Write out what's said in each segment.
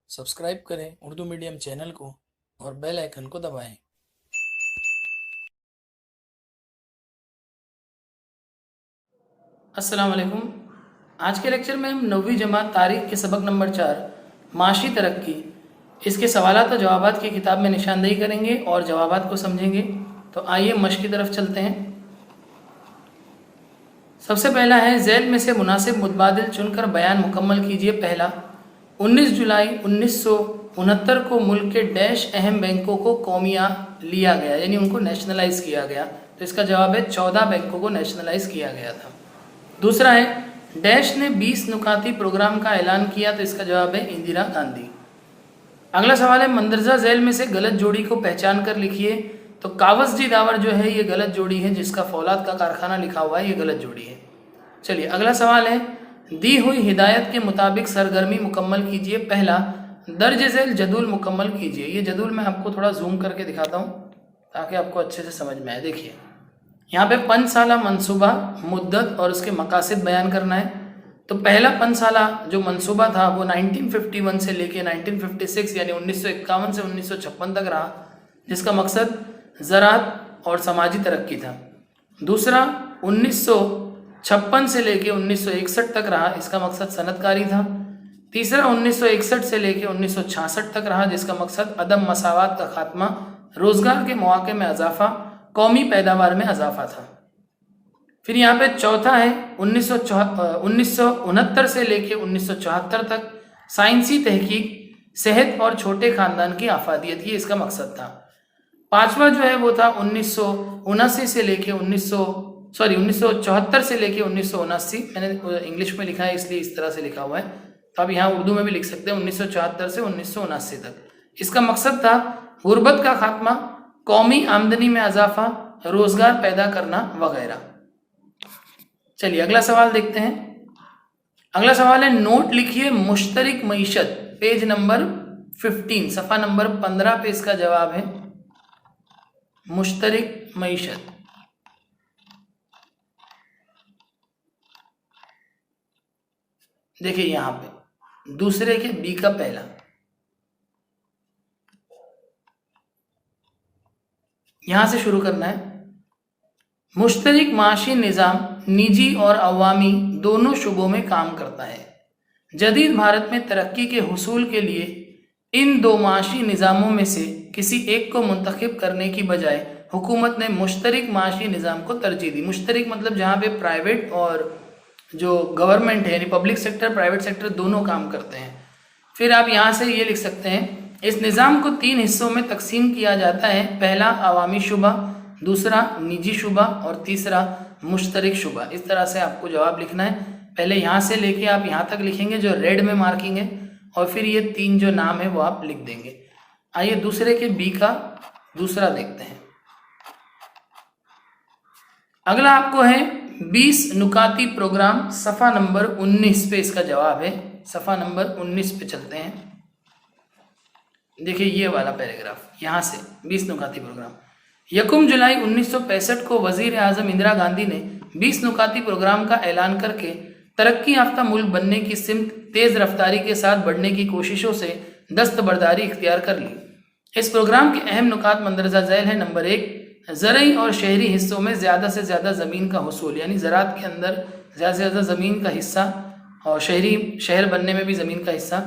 Subscribe करें Urdu medium channel को और बेल आइकन को दबाएं। अस्सलाम वालेकुम। आज के लेक्चर में हम 9वीं जमात तारीख के सबक नंबर 4 माशी तरक्की इसके सवालात और जवाबात की किताब में निशानदेही करेंगे और जवाबात को समझेंगे। तो आइए मश्क की तरफ चलते हैं। सबसे पहला है, झैल में से मुनासिब मुतबादिल चुनकर बयान मुकम्मल कीजिए। पहला, 19 जुलाई 1969 को मुल्क के डैश अहम बैंकों को कौमिया लिया गया, यानी उनको नेशनलाइज किया गया। तो इसका जवाब है 14 बैंकों को नेशनलाइज किया गया था। दूसरा है, डैश ने 20 नुकाती प्रोग्राम का ऐलान किया। तो इसका जवाब है इंदिरा गांधी। अगला सवाल है, मंदरजा झैल में से गलत जोड़ी को पहचान कर लिखिए। तो कावसजी दावर जो है ये गलत जोड़ी है, जिसका फौलाद का कारखाना लिखा हुआ है, ये गलत जोड़ी है। चलिए अगला सवाल है, दी हुई हिदायत के मुताबिक सरगर्मी मुकम्मल कीजिए। पहला, दर्ज झैल जदूल मुकम्मल कीजिए। ये जदूल मैं आपको थोड़ा जूम करके दिखाता हूँ ताकि आपको अच्छे से समझ में आए। देखिए यहाँ पे 5 साला मनसूबा, मुद्दत और उसके मकासद बयान करना है। तो पहला 5 साला जो मनसूबा था वो 1951 से लेके 1956 यानी 1951 से 1956 तक रहा, जिसका मकसद ज़राअत और समाजी तरक्की था। दूसरा 1956 से लेके 1961 तक रहा, इसका मकसद सनतकारी था। तीसरा 1961 से लेके 1966 तक रहा, जिसका मकसद अदम मसावत का खात्मा, रोज़गार के मौके में इजाफा, कौमी पैदावार में इजाफा था। फिर यहाँ पे चौथा है 1969 से लेके 1974 तक साइंसी तहकीक, सेहत और छोटे ख़ानदान की आफादियत, ये इसका मकसद था। पांचवा जो है वो था 1979 से लेके 1974 से लेके 1979। मैंने इंग्लिश में लिखा है इसलिए इस तरह से लिखा हुआ है, तो आप यहाँ उर्दू में भी लिख सकते हैं 1974 से 1979 तक। इसका मकसद था गुर्बत का खात्मा, कौमी आमदनी में इजाफा, रोज़गार पैदा करना वगैरह। चलिए अगला सवाल देखते हैं। अगला सवाल है, नोट लिखिए मुश्तरिक मईशत, पेज नंबर 15, सफ़ा नंबर 15 पे इसका जवाब है मुश्तरिक मईशत। देखिए यहाँ पे दूसरे के बी का पहला, यहां से शुरू करना है। मुश्तरिक माशी निज़ाम निजी और अवामी दोनों शुबों में काम करता है। जदीद भारत में तरक्की के हुसूल के लिए इन दो माशी निज़ामों में से किसी एक को मुंतखब करने की बजाय हुकूमत ने मुश्तरिक माशी निज़ाम को तरजीह दी। मुश्तरिक मतलब जहाँ पे प्राइवेट और जो गवर्नमेंट है, यानी पब्लिक सेक्टर प्राइवेट सेक्टर दोनों काम करते हैं। फिर आप यहाँ से ये लिख सकते हैं, इस निज़ाम को 3 हिस्सों में तकसीम किया जाता है। पहला अवामी शुबा, दूसरा निजी शुबा और तीसरा मुश्तरिक शुबा। इस तरह से आपको जवाब लिखना है। पहले यहाँ से लेके आप यहाँ तक लिखेंगे जो रेड में मार्किंग है, और फिर ये 3 जो नाम है वो आप लिख देंगे। आइए दूसरे के बी का दूसरा देखते हैं। अगला आपको है 20 नुकाती प्रोग्राम, सफ़ा नंबर 19 पे इसका जवाब है। सफ़ा नंबर 19 पे चलते हैं। देखिए ये वाला पैराग्राफ, यहाँ से 20 नुकाती प्रोग्राम। 1 जुलाई 1965 को वज़ीर आज़म इंदिरा गांधी ने 20 नुकाती प्रोग्राम का ऐलान करके तरक्की याफ्ता मुल्क बनने की सिमत तेज़ रफ्तारी के साथ बढ़ने की कोशिशों से दस्तबरदारी इख्तियार कर ली। इस प्रोग्राम के अहम नुकात मंदरजा झैल है। नंबर 1, ज़रई और शहरी हिस्सों में ज़्यादा से ज़्यादा ज़मीन का हुसूल, यानी ज़राअत के अंदर ज़्यादा से ज़्यादा ज़मीन का हिस्सा, और शहर बनने में भी ज़मीन का हिस्सा।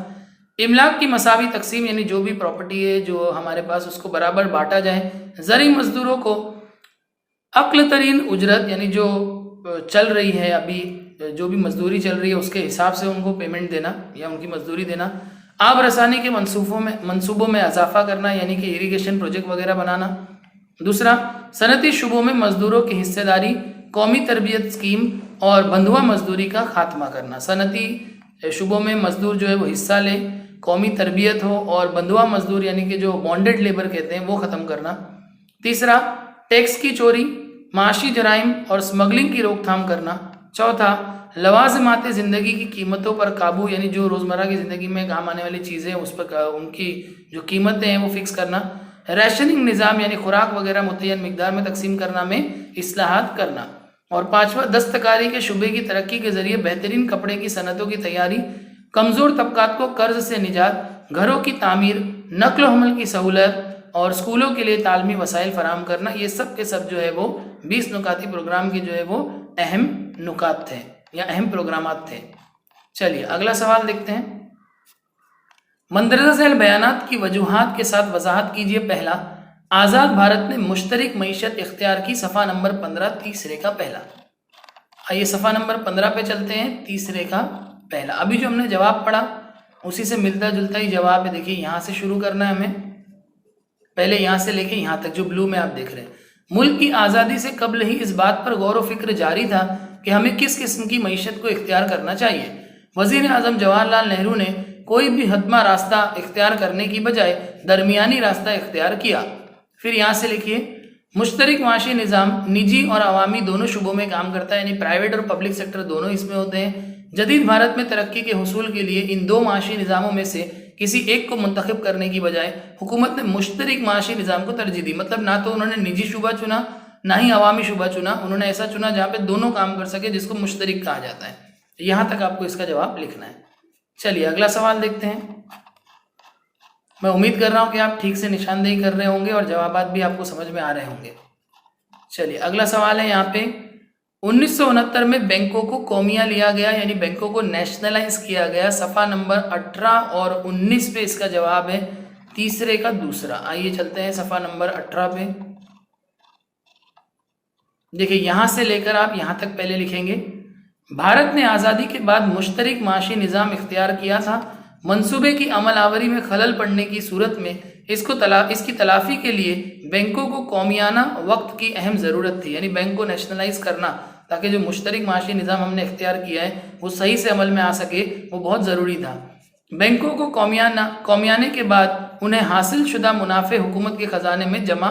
इमलाक की मसावी तकसीम, यानी जो भी प्रॉपर्टी है जो हमारे पास उसको बराबर बांटा जाए। ज़रई मजदूरों को अक्ल तरीन उजरत, यानी जो चल रही है अभी जो भी मजदूरी चल रही है उसके हिसाब से उनको पेमेंट देना या उनकी मजदूरी देना। आब रसानी के मंसूबों में इजाफा करना, यानी कि इरीगेशन प्रोजेक्ट वगैरह बनाना। दूसरा, सनती शुबों में मजदूरों की हिस्सेदारी, कौमी तरबियत स्कीम और बंधुआ मजदूरी का खात्मा करना। सनती शुबों में मजदूर जो है वो हिस्सा ले, कौमी तरबियत हो, और बंधुआ मजदूर यानी कि जो बॉन्डेड लेबर कहते हैं वो ख़त्म करना। तीसरा, टैक्स की चोरी, माशी जराइम और स्मगलिंग की रोकथाम करना। चौथा, लवाज़िमात ज़िंदगी की कीमतों पर काबू, यानी जो रोज़मर्रा की ज़िंदगी में काम आने वाली चीज़ें उस पर उनकी जो कीमतें हैं वो फिक्स करना। रैशनिंग निज़ाम, यानी खुराक वगैरह मुतय्यन मिकदार में तकसीम करना में इस्लाहात करना। और पाँचवा, दस्तकारी के शुबे की तरक्की के ज़रिए बेहतरीन कपड़े की सनतों की तैयारी, कमज़ोर तबकात को कर्ज से निजात, घरों की तामीर, नक्ल हमल की सहूलत और स्कूलों के लिए तालमी वसाइल फराहम करना, ये सब के सब जो है वो 20 नुकाती प्रोग्राम के जो है वो अहम नुकात थे या अहम प्रोग्रामात थे। चलिए अगला सवाल देखते हैं। मंदरजा झैल बयानात की वजूहात के साथ वजाहत कीजिए। पहला, आज़ाद भारत ने मुश्तरक मईशत इख्तियार की। सफ़ा नंबर 15 तीसरे का पहला। आइए सफ़ा नंबर 15 पे चलते हैं, तीसरे का पहला। अभी जो हमने जवाब पढ़ा उसी से मिलता जुलता ही जवाब है। देखिए यहाँ से शुरू करना है हमें, पहले यहाँ से लेके यहाँ तक जो ब्लू में आप देख रहे हैं। मुल्क की आज़ादी से कबल ही इस बात पर गौर व फिक्र जारी था कि हमें किस किस्म की मईशत को इख्तियार करना चाहिए। वज़ीर आज़म जवाहरलाल नेहरू ने कोई भी हतमा रास्ता इख्तियार करने की बजाय दरमियानी रास्ता इख्तियार किया। फिर यहाँ से लिखिए, मुश्तरक माशी निज़ाम निजी और अवामी दोनों शुबों में काम करता है, यानी प्राइवेट और पब्लिक सेक्टर दोनों इसमें होते हैं। जदीद भारत में तरक्की के हुसूल के लिए इन दो माशी निज़ामों में से किसी एक को मुंतखब करने की बजाय हुकूमत ने मुश्तरक माशी निज़ाम को तरजीह दी। मतलब ना तो उन्होंने निजी शुबा चुना ना ही अवामी शुबा चुना, उन्होंने ऐसा चुना जहाँ पे दोनों काम कर सके, जिसको मुश्तरक कहा जाता है। यहाँ तक आपको इसका जवाब लिखना है। चलिए अगला सवाल देखते हैं। मैं उम्मीद कर रहा हूँ कि आप ठीक से निशानदेही कर रहे होंगे और जवाबात भी आपको समझ में आ रहे होंगे। चलिए अगला सवाल है यहाँ पे, 1969 में बैंकों को कौमिया लिया गया, यानी बैंकों को नेशनलाइज किया गया। सफ़ा नंबर 18 और 19 पे इसका जवाब है तीसरे का दूसरा। आइए चलते हैं सफ़ा नंबर 18 पे। देखिए यहाँ से लेकर आप यहाँ तक पहले लिखेंगे, भारत ने आज़ादी के बाद मुश्तरक माशी निज़ाम इख्तियार किया था। मंसूबे की अमल आवरी में खलल पड़ने की सूरत में इसकी तलाफ़ी के लिए बैंकों को कौमियाना वक्त की अहम ज़रूरत थी, यानी बैंक को नेशनलाइज करना ताकि जो मुश्तरक माशी निज़ाम हमने इख्तियार किया है वो सही से अमल में आ सके, वो बहुत ज़रूरी था। बैंकों को कौमियाने के बाद उन्हें हासिल शुदा मुनाफे हुकूमत के ख़जाने में जमा,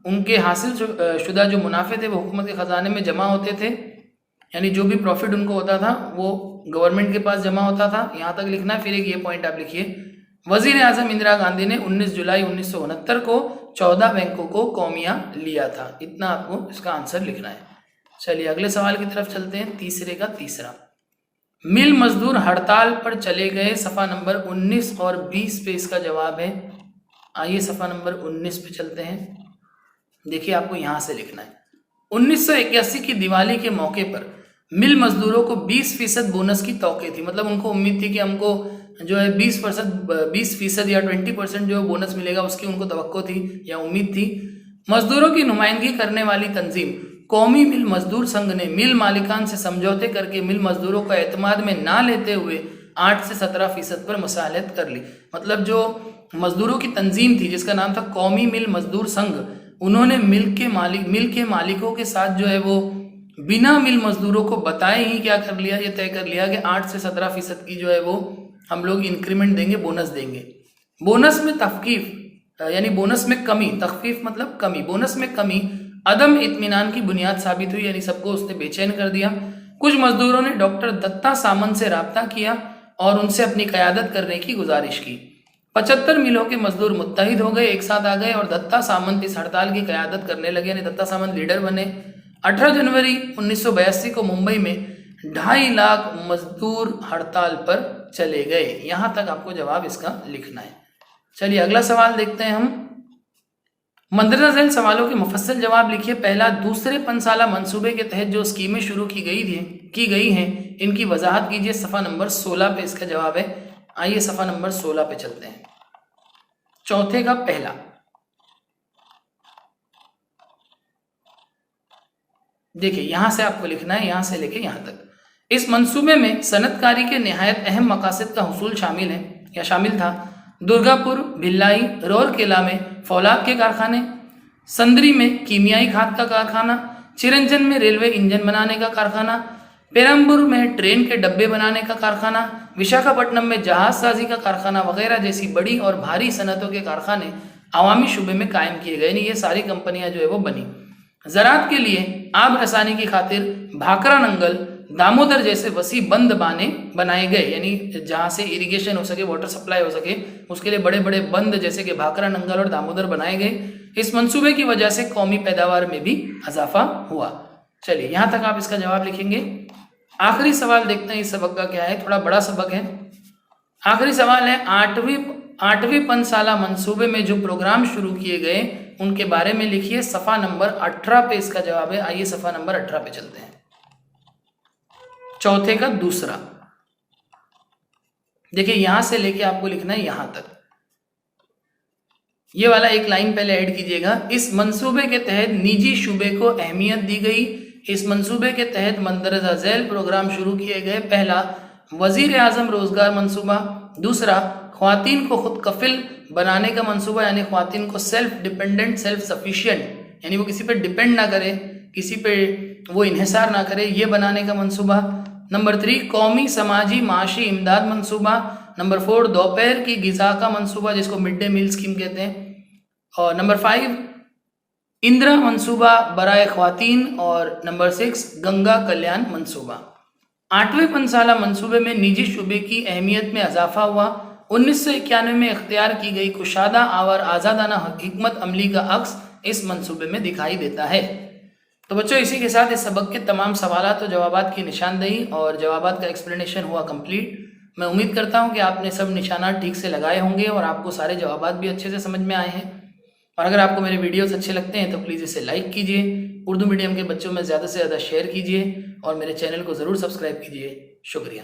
उनके हासिल शुदा जो मुनाफे थे वो हुकूमत के ख़जाने में जमा होते थे, यानी जो भी प्रॉफिट उनको होता था वो गवर्नमेंट के पास जमा होता था। यहाँ तक लिखना है। फिर एक ये पॉइंट आप लिखिए, वज़ीर आज़म इंदिरा गांधी ने 19 जुलाई 1969 को 14 बैंकों को कौमिया लिया था। इतना आपको इसका आंसर लिखना है। चलिए अगले सवाल की तरफ चलते हैं, तीसरे का तीसरा। मिल मजदूर हड़ताल पर चले गए। सफ़ा नंबर 19 और 20 पे इसका जवाब है। आइए सफ़ा नंबर 19 पे चलते हैं। देखिए आपको यहाँ से लिखना है, 1981 की दिवाली के मौके पर मिल मजदूरों को 20% बोनस की तौक़ी थी। मतलब उनको उम्मीद थी कि हमको जो है 20% या 20% जो बोनस मिलेगा, उसकी उनको तवक्को थी या उम्मीद थी। मजदूरों की नुमाइंदगी करने वाली तंजीम कौमी मिल मजदूर संघ ने मिल मालिकान से समझौते करके मिल मजदूरों को एतमाद में ना लेते हुए 8 से 17% पर मुसाहलत कर ली। मतलब जो मजदूरों की तंजीम थी जिसका नाम था कौमी मिल मजदूर संघ, उन्होंने मिल के मालिकों के साथ जो है वो बिना मिल मजदूरों को बताए ही क्या कर लिया, ये तय कर लिया कि 8 से 17% की जो है वो हम लोग इंक्रीमेंट देंगे, बोनस देंगे। बोनस में तखफीफ यानी बोनस में कमी, तखफीफ मतलब कमी, बोनस में कमी अदम इत्मीनान की बुनियाद साबित हुई, यानी सबको उसने बेचैन कर दिया। कुछ मजदूरों ने डॉक्टर दत्ता सामंत से राब्ता किया और उनसे अपनी क़यादत करने की गुजारिश की। 75 मिलों के मजदूर मुत्तहिद हो गए, एक साथ आ गए और दत्ता सामंत इस हड़ताल की क़यादत करने लगे, यानी दत्ता सामंत लीडर बने। 18 जनवरी 1982 को मुंबई में 2.5 लाख मजदूर हड़ताल पर चले गए। यहाँ तक आपको जवाब इसका लिखना है। चलिए अगला सवाल देखते हैं हम। मंदरजा झैल सवालों के मुफस्सल जवाब लिखिए। पहला, दूसरे पंसाला मंसूबे के तहत जो स्कीमें शुरू की गई हैं इनकी वजाहत कीजिए। सफ़ा नंबर 16 पे इसका जवाब है। आइए सफ़ा नंबर 16 पे चलते हैं। चौथे का पहला, देखिए यहाँ से आपको लिखना है, यहाँ से लेके यहाँ तक। इस मंसूबे में सनतकारी के निहायत अहम मकासद का हुसूल शामिल था। दुर्गापुर, भिलाई, रौरकेला में फौलाद के कारखाने, संदरी में कीमियाई खाद का कारखाना, चिरंजन में रेलवे इंजन बनाने का कारखाना, पेरम्बूर में ट्रेन के डब्बे बनाने का कारखाना, विशाखापट्टनम में जहाज साजी का कारखाना वगैरह जैसी बड़ी और भारी सनतों के कारखाने अवामी शुबे में कायम किए गए। यानी ये सारी कंपनियां जो है वो बनी। ज़राअत के लिए आब रसानी की खातिर भाखरा नंगल, दामोदर जैसे वसी बंद बनाए गए, यानी जहाँ से इरिगेशन हो सके, वाटर सप्लाई हो सके, उसके लिए बड़े बड़े बंद जैसे कि भाखरा नंगल और दामोदर बनाए गए। इस मंसूबे की वजह से कौमी पैदावार में भी इजाफा हुआ। चलिए यहाँ तक आप इसका जवाब लिखेंगे। आखिरी सवाल देखते हैं इस सबक का क्या है, थोड़ा बड़ा सबक है। आखिरी सवाल है, 8वें पंचसाला मंसूबे में जो प्रोग्राम शुरू किए गए उनके बारे में लिखिए। सफ़ा नंबर 18 पे इसका जवाब है। आइए सफ़ा नंबर 18 पे चलते हैं। चौथे का दूसरा, देखिए यहां से लेके आपको लिखना है यहां तक। ये वाला एक लाइन पहले ऐड कीजिएगा। इस मंसूबे के तहत निजी शूबे को अहमियत दी गई। इस मंसूबे के तहत मंदरजा झैल प्रोग्राम शुरू किए गए। पहला, वजीर आजम रोजगार मंसूबा। दूसरा, ख्वातीन को खुद कफिल बनाने का मंसूबा, यानी ख्वातीन को सेल्फ डिपेंडेंट, सेल्फ सफिशिएंट, यानी वो किसी पे डिपेंड ना करे, किसी पे वो इन्हिसार ना करे, ये बनाने का मंसूबा। नंबर 3, कौमी समाजी माशी इमदाद मंसूबा। नंबर 4, दोपहर की गिज़ा का मंसूबा, जिसको मिड डे मील स्कीम कहते हैं। और नंबर 5, इंदिरा मंसूबा बराए ख्वातीन। और नंबर 6, गंगा कल्याण मंसूबा। 8वें पंचसाला मंसूबे में निजी शूबे की अहमियत में इजाफा हुआ। 1991 में इख्तियार की गई कुशादा और आज़ादाना हिकमत अमली का अक्स इस मंसूबे में दिखाई देता है। तो बच्चों, इसी के साथ इस सबक के तमाम सवालात और जवाबात की निशानदेही और जवाबात का एक्सप्लेनेशन हुआ कंप्लीट। मैं उम्मीद करता हूं कि आपने सब निशानात ठीक से लगाए होंगे और आपको सारे जवाबात भी अच्छे से समझ में आए हैं। और अगर आपको मेरे वीडियोस अच्छे लगते हैं तो प्लीज़ इसे लाइक कीजिए, उर्दू मीडियम के बच्चों में ज़्यादा से ज़्यादा शेयर कीजिए और मेरे चैनल को ज़रूर सब्सक्राइब कीजिए। शुक्रिया।